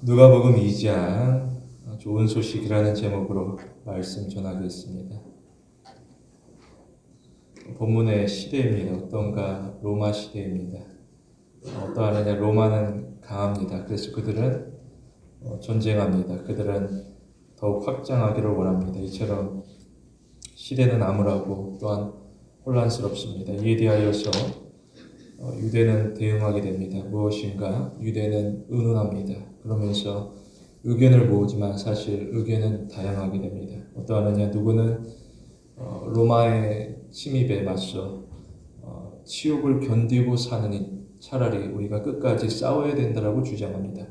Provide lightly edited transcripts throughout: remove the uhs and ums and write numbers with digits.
누가복음 2장 좋은 소식이라는 제목으로 말씀 전하겠습니다. 본문의 시대입니다. 어떤가? 로마 시대입니다. 어떠하느냐? 로마는 강합니다. 그래서 그들은 전쟁합니다. 그들은 더욱 확장하기를 원합니다. 이처럼 시대는 암울하고 또한 혼란스럽습니다. 이에 대하여서 유대는 대응하게 됩니다. 무엇인가? 유대는 의논합니다. 그러면서 의견을 모으지만 사실 의견은 다양하게 됩니다. 어떠하느냐? 누구는 로마의 침입에 맞서 치욕을 견디고 사느니 차라리 우리가 끝까지 싸워야 된다라고 주장합니다.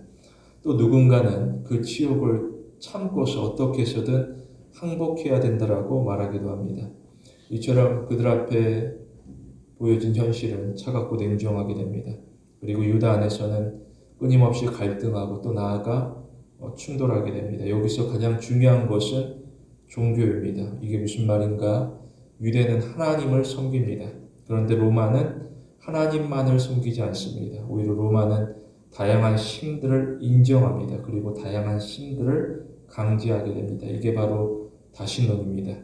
또 누군가는 그 치욕을 참고서 어떻게 해서든 항복해야 된다라고 말하기도 합니다. 이처럼 그들 앞에 보여진 현실은 차갑고 냉정하게 됩니다. 그리고 유다 안에서는 끊임없이 갈등하고 또 나아가 충돌하게 됩니다. 여기서 가장 중요한 것은 종교입니다. 이게 무슨 말인가? 유대는 하나님을 섬깁니다. 그런데 로마는 하나님만을 섬기지 않습니다. 오히려 로마는 다양한 신들을 인정합니다. 그리고 다양한 신들을 강제하게 됩니다. 이게 바로 다신론입니다.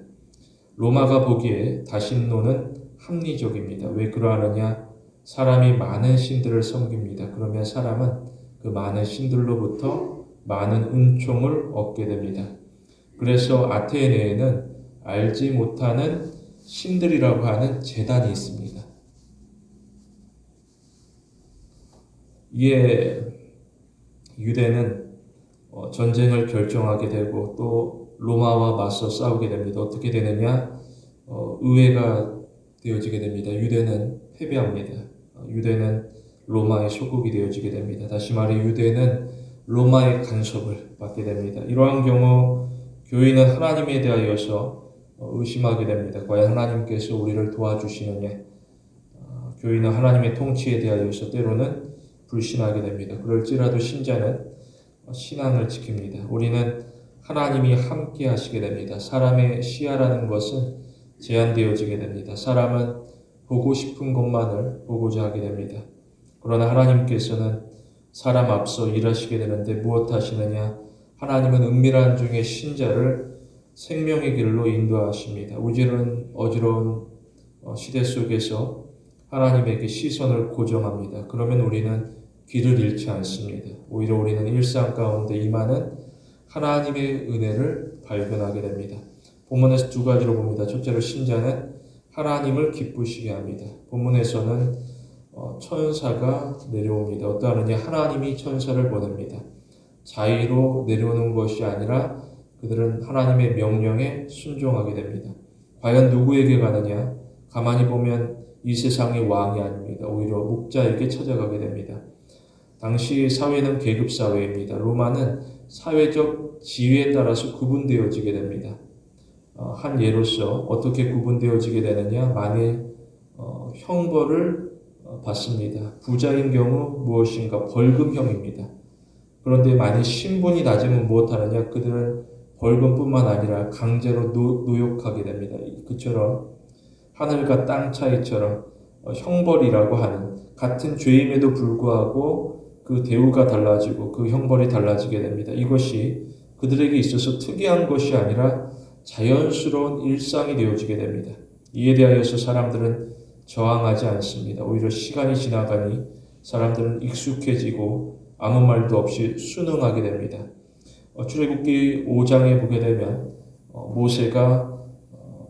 로마가 보기에 다신론은 합리적입니다. 왜 그러하느냐? 사람이 많은 신들을 섬깁니다. 그러면 사람은 그 많은 신들로부터 많은 은총을 얻게 됩니다. 그래서 아테네에는 알지 못하는 신들이라고 하는 제단이 있습니다. 이에 유대는 전쟁을 결정하게 되고 또 로마와 맞서 싸우게 됩니다. 어떻게 되느냐? 의회가 되어지게 됩니다. 유대는 패배합니다. 유대는 로마의 소국이 되어지게 됩니다. 다시 말해 유대는 로마의 간섭을 받게 됩니다. 이러한 경우 교인은 하나님에 대하여서 의심하게 됩니다. 과연 하나님께서 우리를 도와주시느냐? 교인은 하나님의 통치에 대하여서 때로는 불신하게 됩니다. 그럴지라도 신자는 신앙을 지킵니다. 우리는 하나님이 함께 하시게 됩니다. 사람의 시야라는 것은 제한되어지게 됩니다. 사람은 보고 싶은 것만을 보고자 하게 됩니다. 그러나 하나님께서는 사람 앞서 일하시게 되는데 무엇 하시느냐? 하나님은 은밀한 중에 신자를 생명의 길로 인도하십니다. 어지러운 시대 속에서 하나님에게 시선을 고정합니다. 그러면 우리는 길을 잃지 않습니다. 오히려 우리는 일상 가운데 임하는 하나님의 은혜를 발견하게 됩니다. 본문에서 두 가지로 봅니다. 첫째로 신자는 하나님을 기쁘시게 합니다. 본문에서는 천사가 내려옵니다. 어떠하느냐? 하나님이 천사를 보냅니다. 자의로 내려오는 것이 아니라 그들은 하나님의 명령에 순종하게 됩니다. 과연 누구에게 가느냐? 가만히 보면 이 세상의 왕이 아닙니다. 오히려 목자에게 찾아가게 됩니다. 당시 사회는 계급 사회입니다. 로마는 사회적 지위에 따라서 구분되어지게 됩니다. 한 예로서 어떻게 구분되어지게 되느냐? 만일 형벌을 받습니다. 부자인 경우 무엇인가? 벌금형입니다. 그런데 만일 신분이 낮으면 무엇하느냐? 그들은 벌금뿐만 아니라 강제로 노역하게 됩니다. 그처럼 하늘과 땅 차이처럼 형벌이라고 하는 같은 죄임에도 불구하고 그 대우가 달라지고 그 형벌이 달라지게 됩니다. 이것이 그들에게 있어서 특이한 것이 아니라 자연스러운 일상이 되어지게 됩니다. 이에 대하여서 사람들은 저항하지 않습니다. 오히려 시간이 지나가니 사람들은 익숙해지고 아무 말도 없이 순응하게 됩니다. 출애굽기 5장에 보게 되면 모세가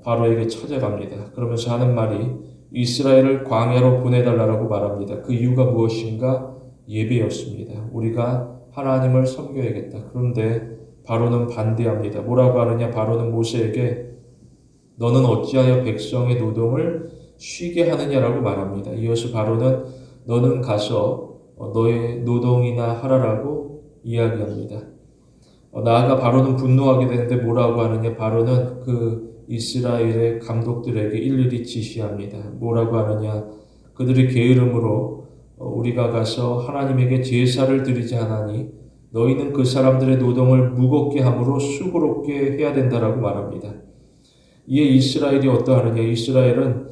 바로에게 찾아갑니다. 그러면서 하는 말이 이스라엘을 광야로 보내달라고 말합니다. 그 이유가 무엇인가? 예배였습니다. 우리가 하나님을 섬겨야겠다. 그런데 바로는 반대합니다. 뭐라고 하느냐? 바로는 모세에게 너는 어찌하여 백성의 노동을 쉬게 하느냐라고 말합니다. 이어서 바로는 너는 가서 너의 노동이나 하라라고 이야기합니다. 나아가 바로는 분노하게 되는데 뭐라고 하느냐? 바로는 그 이스라엘의 감독들에게 일일이 지시합니다. 뭐라고 하느냐? 그들의 게으름으로 우리가 가서 하나님에게 제사를 드리지 않으니 너희는 그 사람들의 노동을 무겁게 함으로 수고롭게 해야 된다라고 말합니다. 이에 이스라엘이 어떠하느냐? 이스라엘은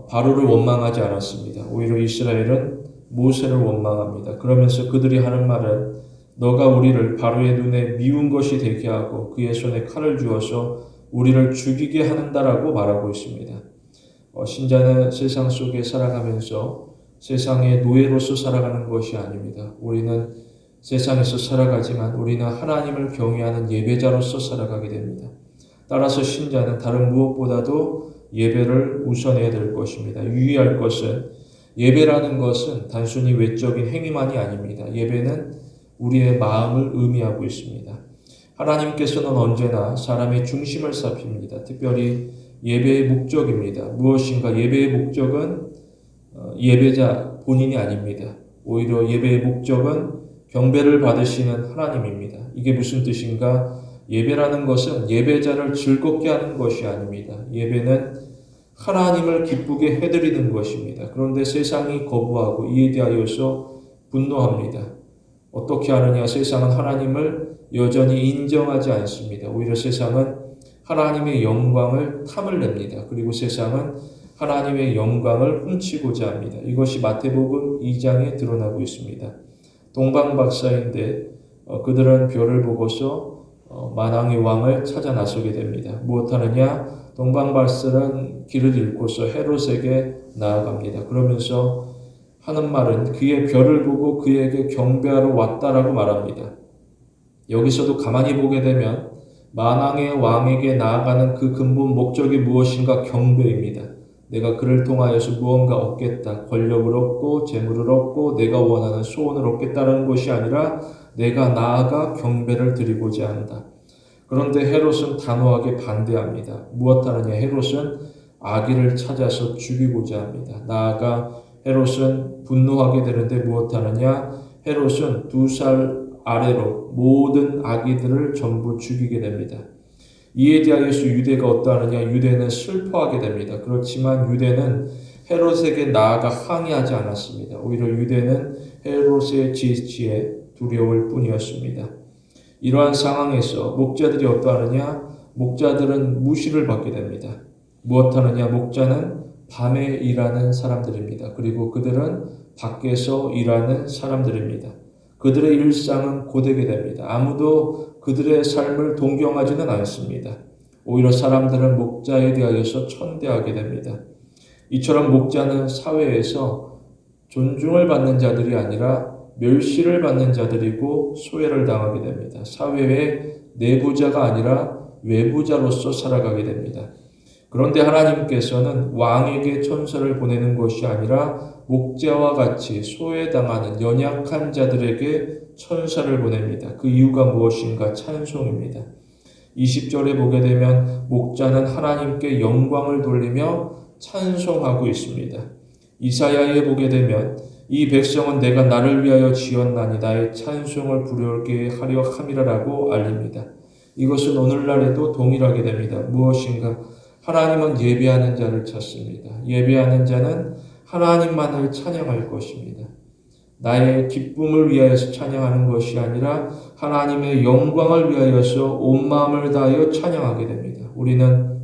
바로를 원망하지 않았습니다. 오히려 이스라엘은 모세를 원망합니다. 그러면서 그들이 하는 말은 너가 우리를 바로의 눈에 미운 것이 되게 하고 그의 손에 칼을 주어서 우리를 죽이게 하는다라고 말하고 있습니다. 신자는 세상 속에 살아가면서 세상의 노예로서 살아가는 것이 아닙니다. 우리는 세상에서 살아가지만 우리는 하나님을 경외하는 예배자로서 살아가게 됩니다. 따라서 신자는 다른 무엇보다도 예배를 우선해야 될 것입니다. 유의할 것은 예배라는 것은 단순히 외적인 행위만이 아닙니다. 예배는 우리의 마음을 의미하고 있습니다. 하나님께서는 언제나 사람의 중심을 살핍니다. 특별히 예배의 목적입니다. 무엇인가 예배의 목적은 예배자 본인이 아닙니다. 오히려 예배의 목적은 경배를 받으시는 하나님입니다. 이게 무슨 뜻인가? 예배라는 것은 예배자를 즐겁게 하는 것이 아닙니다. 예배는 하나님을 기쁘게 해드리는 것입니다. 그런데 세상이 거부하고 이에 대하여서 분노합니다. 어떻게 하느냐? 세상은 하나님을 여전히 인정하지 않습니다. 오히려 세상은 하나님의 영광을 탐을 냅니다. 그리고 세상은 하나님의 영광을 훔치고자 합니다. 이것이 마태복음 2장에 드러나고 있습니다. 동방박사인데 그들은 별을 보고서 만왕의 왕을 찾아 나서게 됩니다. 무엇하느냐? 동방박사는 길을 잃고서 헤롯에게 나아갑니다. 그러면서 하는 말은 그의 별을 보고 그에게 경배하러 왔다라고 말합니다. 여기서도 가만히 보게 되면 만왕의 왕에게 나아가는 그 근본 목적이 무엇인가? 경배입니다. 내가 그를 통하여서 무언가 얻겠다. 권력을 얻고 재물을 얻고 내가 원하는 소원을 얻겠다는 것이 아니라 내가 나아가 경배를 드리고자 한다. 그런데 헤롯은 단호하게 반대합니다. 무엇하느냐? 헤롯은 아기를 찾아서 죽이고자 합니다. 나아가 헤롯은 분노하게 되는데 무엇하느냐? 헤롯은 2살 아래로 모든 아기들을 전부 죽이게 됩니다. 이에 대하여서 유대가 어떠하느냐? 유대는 슬퍼하게 됩니다. 그렇지만 유대는 헤롯에게 나아가 항의하지 않았습니다. 오히려 유대는 헤롯의 지지에 두려울 뿐이었습니다. 이러한 상황에서 목자들이 어떠하느냐? 목자들은 무시를 받게 됩니다. 무엇하느냐? 목자는 밤에 일하는 사람들입니다. 그리고 그들은 밖에서 일하는 사람들입니다. 그들의 일상은 고되게 됩니다. 아무도 그들의 삶을 동경하지는 않습니다. 오히려 사람들은 목자에 대하여서 천대하게 됩니다. 이처럼 목자는 사회에서 존중을 받는 자들이 아니라 멸시를 받는 자들이고 소외를 당하게 됩니다. 사회의 내부자가 아니라 외부자로서 살아가게 됩니다. 그런데 하나님께서는 왕에게 천사를 보내는 것이 아니라 목자와 같이 소외당하는 연약한 자들에게 천사를 보냅니다. 그 이유가 무엇인가? 찬송입니다. 20절에 보게 되면 목자는 하나님께 영광을 돌리며 찬송하고 있습니다. 이사야에 보게 되면 이 백성은 내가 나를 위하여 지었나니 나의 찬송을 부르게 하려 함이라라고 알립니다. 이것은 오늘날에도 동일하게 됩니다. 무엇인가? 하나님은 예배하는 자를 찾습니다. 예배하는 자는 하나님만을 찬양할 것입니다. 나의 기쁨을 위하여서 찬양하는 것이 아니라 하나님의 영광을 위하여서 온 마음을 다하여 찬양하게 됩니다. 우리는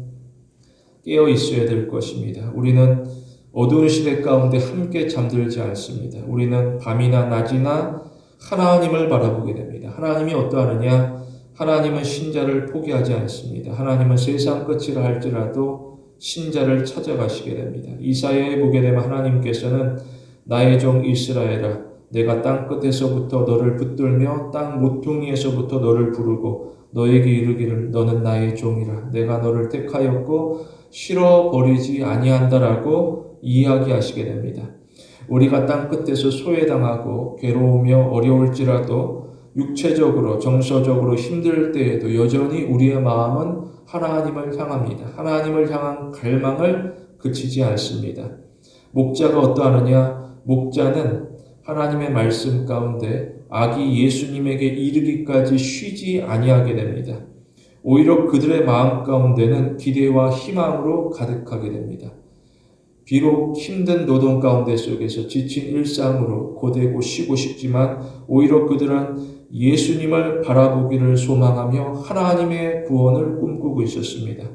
깨어 있어야 될 것입니다. 우리는 어두운 시대 가운데 함께 잠들지 않습니다. 우리는 밤이나 낮이나 하나님을 바라보게 됩니다. 하나님이 어떠하느냐? 하나님은 신자를 포기하지 않습니다. 하나님은 세상 끝이라 할지라도 신자를 찾아가시게 됩니다. 이사야에 보게 되면 하나님께서는 나의 종 이스라엘아 내가 땅 끝에서부터 너를 붙들며 땅 모퉁이에서부터 너를 부르고 너에게 이르기를 너는 나의 종이라 내가 너를 택하였고 실어버리지 아니한다라고 이야기하시게 됩니다. 우리가 땅 끝에서 소외당하고 괴로우며 어려울지라도 육체적으로 정서적으로 힘들 때에도 여전히 우리의 마음은 하나님을 향합니다. 하나님을 향한 갈망을 그치지 않습니다. 목자가 어떠하느냐? 목자는 하나님의 말씀 가운데 아기 예수님에게 이르기까지 쉬지 아니하게 됩니다. 오히려 그들의 마음 가운데는 기대와 희망으로 가득하게 됩니다. 비록 힘든 노동 가운데 속에서 지친 일상으로 고되고 쉬고 싶지만 오히려 그들은 예수님을 바라보기를 소망하며 하나님의 구원을 꿈꾸고 있었습니다.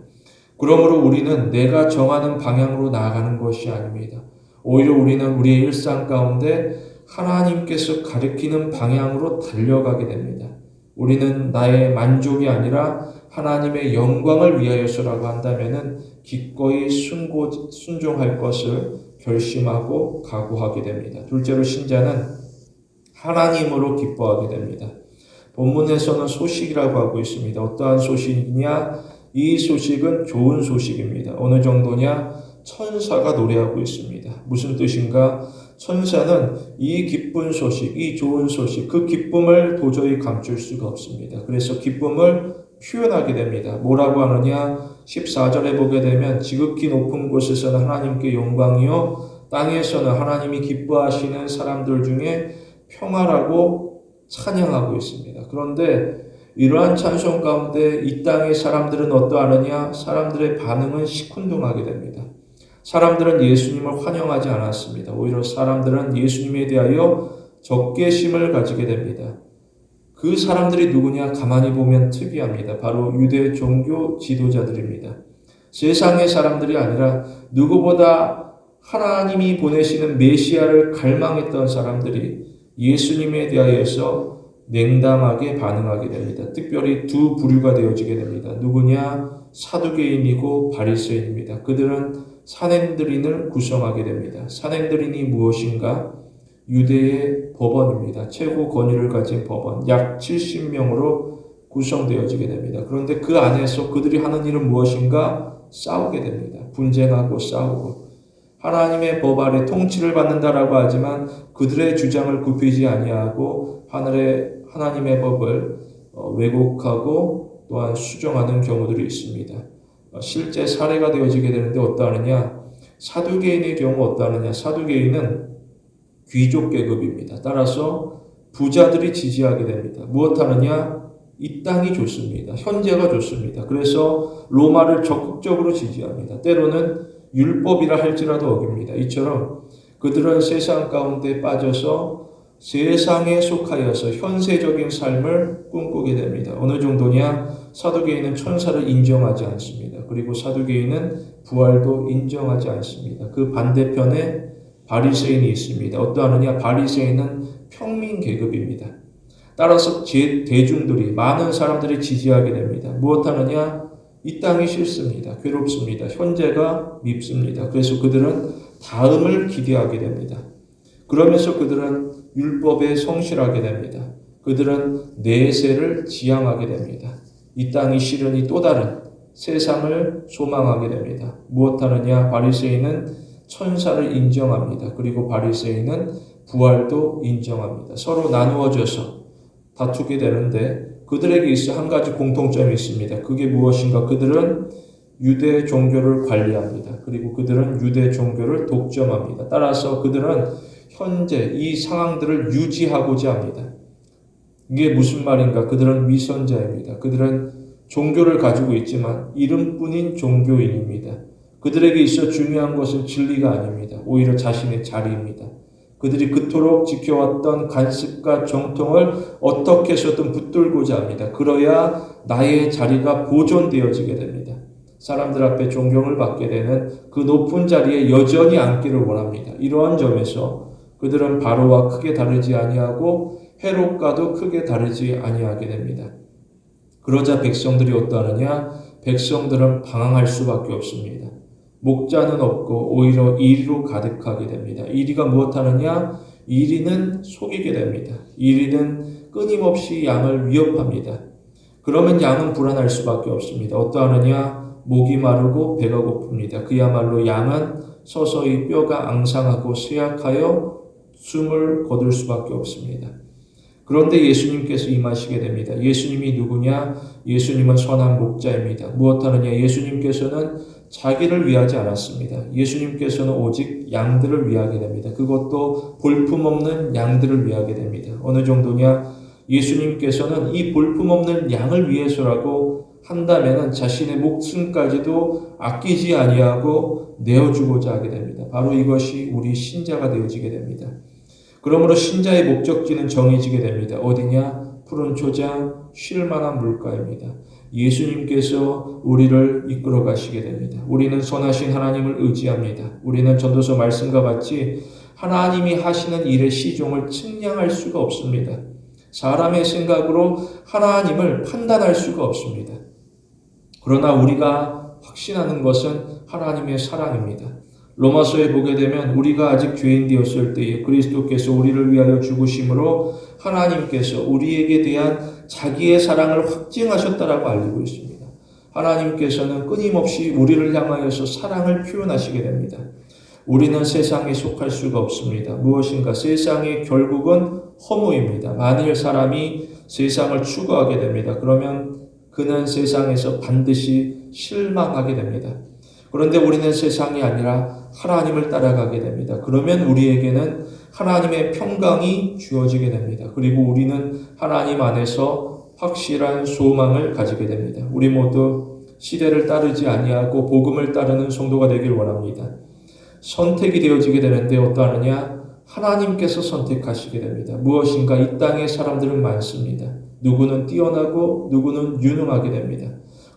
그러므로 우리는 내가 정하는 방향으로 나아가는 것이 아닙니다. 오히려 우리는 우리의 일상 가운데 하나님께서 가리키는 방향으로 달려가게 됩니다. 우리는 나의 만족이 아니라 하나님의 영광을 위하여서라고 한다면은 기꺼이 순종할 것을 결심하고 각오하게 됩니다. 둘째로 신자는 하나님으로 기뻐하게 됩니다. 본문에서는 소식이라고 하고 있습니다. 어떠한 소식이냐? 이 소식은 좋은 소식입니다. 어느 정도냐? 천사가 노래하고 있습니다. 무슨 뜻인가? 천사는 이 기쁜 소식, 이 좋은 소식, 그 기쁨을 도저히 감출 수가 없습니다. 그래서 기쁨을 표현하게 됩니다. 뭐라고 하느냐? 14절에 보게 되면 지극히 높은 곳에서는 하나님께 영광이요 땅에서는 하나님이 기뻐하시는 사람들 중에 평화라고 찬양하고 있습니다. 그런데 이러한 찬송 가운데 이 땅의 사람들은 어떠하느냐? 사람들의 반응은 시큰둥하게 됩니다. 사람들은 예수님을 환영하지 않았습니다. 오히려 사람들은 예수님에 대하여 적개심을 가지게 됩니다. 그 사람들이 누구냐? 가만히 보면 특이합니다. 바로 유대 종교 지도자들입니다. 세상의 사람들이 아니라 누구보다 하나님이 보내시는 메시아를 갈망했던 사람들이 예수님에 대하여서 냉담하게 반응하게 됩니다. 특별히 두 부류가 되어지게 됩니다. 누구냐? 사두개인이고 바리새인입니다. 그들은 산헤드린을 구성하게 됩니다. 산헤드린이 무엇인가? 유대의 법원입니다. 최고 권위를 가진 법원, 약 70명으로 구성되어지게 됩니다. 그런데 그 안에서 그들이 하는 일은 무엇인가? 싸우게 됩니다. 분쟁하고 싸우고. 하나님의 법 아래 통치를 받는다라고 하지만 그들의 주장을 굽히지 아니하고 하나님의 법을 왜곡하고 또한 수정하는 경우들이 있습니다. 실제 사례가 되어지게 되는데 어떠하느냐? 사두개인의 경우 어떠하느냐? 사두개인은 귀족 계급입니다. 따라서 부자들이 지지하게 됩니다. 무엇하느냐? 이 땅이 좋습니다. 현재가 좋습니다. 그래서 로마를 적극적으로 지지합니다. 때로는 율법이라 할지라도 어깁니다. 이처럼 그들은 세상 가운데 빠져서 세상에 속하여서 현세적인 삶을 꿈꾸게 됩니다. 어느 정도냐? 사두개인은 천사를 인정하지 않습니다. 그리고 사두개인은 부활도 인정하지 않습니다. 그 반대편에 바리새인이 있습니다. 어떠하느냐? 바리새인은 평민 계급입니다. 따라서 대중들이 많은 사람들이 지지하게 됩니다. 무엇하느냐? 이 땅이 싫습니다. 괴롭습니다. 현재가 밉습니다. 그래서 그들은 다음을 기대하게 됩니다. 그러면서 그들은 율법에 성실하게 됩니다. 그들은 내세를 지향하게 됩니다. 이 땅이 싫으니 또 다른 세상을 소망하게 됩니다. 무엇하느냐? 바리새인은 천사를 인정합니다. 그리고 바리새인은 부활도 인정합니다. 서로 나누어져서 다투게 되는데 그들에게 있어 한 가지 공통점이 있습니다. 그게 무엇인가? 그들은 유대 종교를 관리합니다. 그리고 그들은 유대 종교를 독점합니다. 따라서 그들은 현재 이 상황들을 유지하고자 합니다. 이게 무슨 말인가? 그들은 위선자입니다. 그들은 종교를 가지고 있지만 이름뿐인 종교인입니다. 그들에게 있어 중요한 것은 진리가 아닙니다. 오히려 자신의 자리입니다. 그들이 그토록 지켜왔던 관습과 정통을 어떻게 해서든 붙들고자 합니다. 그러야 나의 자리가 보존되어지게 됩니다. 사람들 앞에 존경을 받게 되는 그 높은 자리에 여전히 앉기를 원합니다. 이러한 점에서 그들은 바로와 크게 다르지 아니하고 헤롯과도 크게 다르지 아니하게 됩니다. 그러자 백성들이 어떠하느냐? 백성들은 방황할 수밖에 없습니다. 목자는 없고 오히려 이리로 가득하게 됩니다. 이리가 무엇하느냐? 이리는 속이게 됩니다. 이리는 끊임없이 양을 위협합니다. 그러면 양은 불안할 수밖에 없습니다. 어떠하느냐? 목이 마르고 배가 고픕니다. 그야말로 양은 서서히 뼈가 앙상하고 쇠약하여 숨을 거둘 수밖에 없습니다. 그런데 예수님께서 임하시게 됩니다. 예수님이 누구냐? 예수님은 선한 목자입니다. 무엇하느냐? 예수님께서는 자기를 위하지 않았습니다. 예수님께서는 오직 양들을 위하게 됩니다. 그것도 볼품없는 양들을 위하게 됩니다. 어느 정도냐? 예수님께서는 이 볼품없는 양을 위해서라고 한다면 자신의 목숨까지도 아끼지 아니하고 내어주고자 하게 됩니다. 바로 이것이 우리 신자가 되어지게 됩니다. 그러므로 신자의 목적지는 정해지게 됩니다. 어디냐? 푸른 초장, 쉴 만한 물가입니다. 예수님께서 우리를 이끌어 가시게 됩니다. 우리는 선하신 하나님을 의지합니다. 우리는 전도서 말씀과 같이 하나님이 하시는 일의 시종을 측량할 수가 없습니다. 사람의 생각으로 하나님을 판단할 수가 없습니다. 그러나 우리가 확신하는 것은 하나님의 사랑입니다. 로마서에 보게 되면 우리가 아직 죄인 되었을 때에 그리스도께서 우리를 위하여 죽으심으로 하나님께서 우리에게 대한 자기의 사랑을 확증하셨다라고 알리고 있습니다. 하나님께서는 끊임없이 우리를 향하여서 사랑을 표현하시게 됩니다. 우리는 세상에 속할 수가 없습니다. 무엇인가 세상의 결국은 허무입니다. 만일 사람이 세상을 추구하게 됩니다. 그러면 그는 세상에서 반드시 실망하게 됩니다. 그런데 우리는 세상이 아니라 하나님을 따라가게 됩니다. 그러면 우리에게는 하나님의 평강이 주어지게 됩니다. 그리고 우리는 하나님 안에서 확실한 소망을 가지게 됩니다. 우리 모두 시대를 따르지 아니하고 복음을 따르는 성도가 되길 원합니다. 선택이 되어지게 되는데 어떠하느냐? 하나님께서 선택하시게 됩니다. 무엇인가 이 땅에 사람들은 많습니다. 누구는 뛰어나고 누구는 유능하게 됩니다.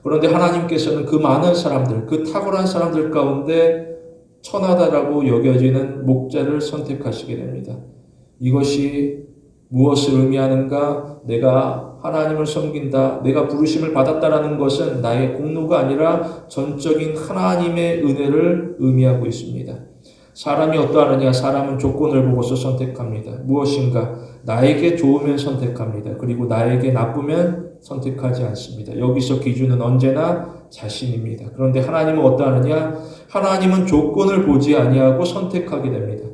그런데 하나님께서는 그 많은 사람들, 그 탁월한 사람들 가운데 천하다라고 여겨지는 목자를 선택하시게 됩니다. 이것이 무엇을 의미하는가? 내가 하나님을 섬긴다, 내가 부르심을 받았다라는 것은 나의 공로가 아니라 전적인 하나님의 은혜를 의미하고 있습니다. 사람이 어떠하느냐? 사람은 조건을 보고서 선택합니다. 무엇인가? 나에게 좋으면 선택합니다. 그리고 나에게 나쁘면 선택하지 않습니다. 여기서 기준은 언제나 자신입니다. 그런데 하나님은 어떠하느냐? 하나님은 조건을 보지 아니하고 선택하게 됩니다.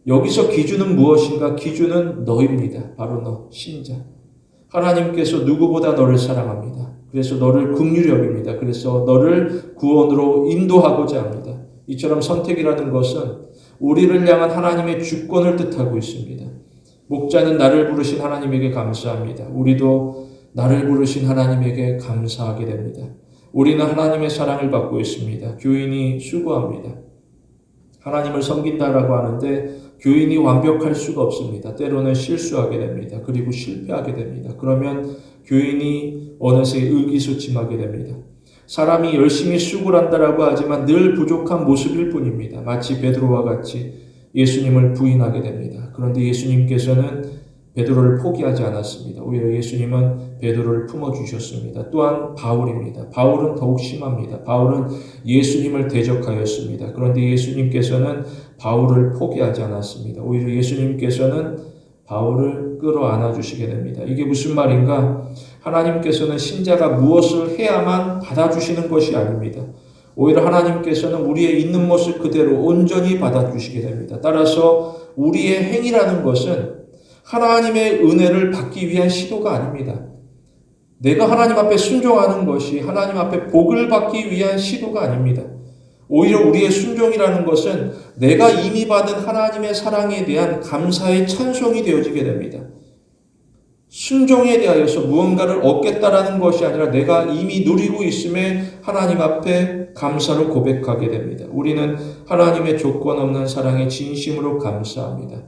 여기서 기준은 무엇인가? 기준은 너입니다. 바로 너, 신자. 하나님께서 누구보다 너를 사랑합니다. 그래서 너를 긍휼히 여깁니다. 그래서 너를 구원으로 인도하고자 합니다. 이처럼 선택이라는 것은 우리를 향한 하나님의 주권을 뜻하고 있습니다. 목자는 나를 부르신 하나님에게 감사합니다. 우리도 나를 부르신 하나님에게 감사하게 됩니다. 우리는 하나님의 사랑을 받고 있습니다. 교인이 수고합니다. 하나님을 섬긴다라고 하는데 교인이 완벽할 수가 없습니다. 때로는 실수하게 됩니다. 그리고 실패하게 됩니다. 그러면 교인이 어느새 의기소침하게 됩니다. 사람이 열심히 수고를 한다라고 하지만 늘 부족한 모습일 뿐입니다. 마치 베드로와 같이 예수님을 부인하게 됩니다. 그런데 예수님께서는 베드로를 포기하지 않았습니다. 오히려 예수님은 베드로를 품어주셨습니다. 또한 바울입니다. 바울은 더욱 심합니다. 바울은 예수님을 대적하였습니다. 그런데 예수님께서는 바울을 포기하지 않았습니다. 오히려 예수님께서는 바울을 끌어안아 주시게 됩니다. 이게 무슨 말인가? 하나님께서는 신자가 무엇을 해야만 받아주시는 것이 아닙니다. 오히려 하나님께서는 우리의 있는 모습 그대로 온전히 받아주시게 됩니다. 따라서 우리의 행위라는 것은 하나님의 은혜를 받기 위한 시도가 아닙니다. 내가 하나님 앞에 순종하는 것이 하나님 앞에 복을 받기 위한 시도가 아닙니다. 오히려 우리의 순종이라는 것은 내가 이미 받은 하나님의 사랑에 대한 감사의 찬송이 되어지게 됩니다. 순종에 대하여서 무언가를 얻겠다라는 것이 아니라 내가 이미 누리고 있음에 하나님 앞에 감사로 고백하게 됩니다. 우리는 하나님의 조건 없는 사랑에 진심으로 감사합니다.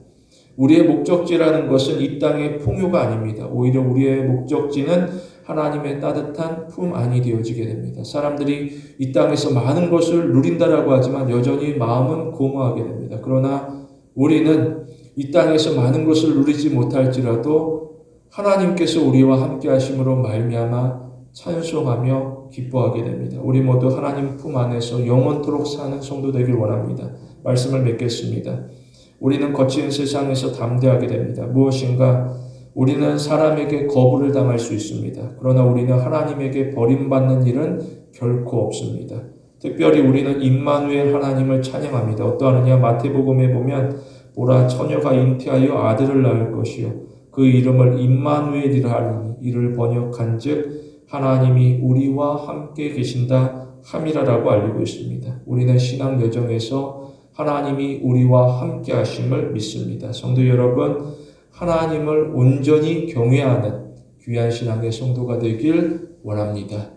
우리의 목적지라는 것은 이 땅의 풍요가 아닙니다. 오히려 우리의 목적지는 하나님의 따뜻한 품 안이 되어지게 됩니다. 사람들이 이 땅에서 많은 것을 누린다라고 하지만 여전히 마음은 공허하게 됩니다. 그러나 우리는 이 땅에서 많은 것을 누리지 못할지라도 하나님께서 우리와 함께 하심으로 말미암아 찬송하며 기뻐하게 됩니다. 우리 모두 하나님 품 안에서 영원토록 사는 성도 되길 원합니다. 말씀을 맺겠습니다. 우리는 거친 세상에서 담대하게 됩니다. 무엇인가? 우리는 사람에게 거부를 당할 수 있습니다. 그러나 우리는 하나님에게 버림받는 일은 결코 없습니다. 특별히 우리는 임마누엘 하나님을 찬양합니다. 어떠하느냐? 마태복음에 보면 보라 처녀가 잉태하여 아들을 낳을 것이요 그 이름을 임마누엘이라 하니 이를 번역한즉 하나님이 우리와 함께 계신다 함이라라고 알리고 있습니다. 우리는 신앙 여정에서 하나님이 우리와 함께 하심을 믿습니다. 성도 여러분, 하나님을 온전히 경외하는 귀한 신앙의 성도가 되길 원합니다.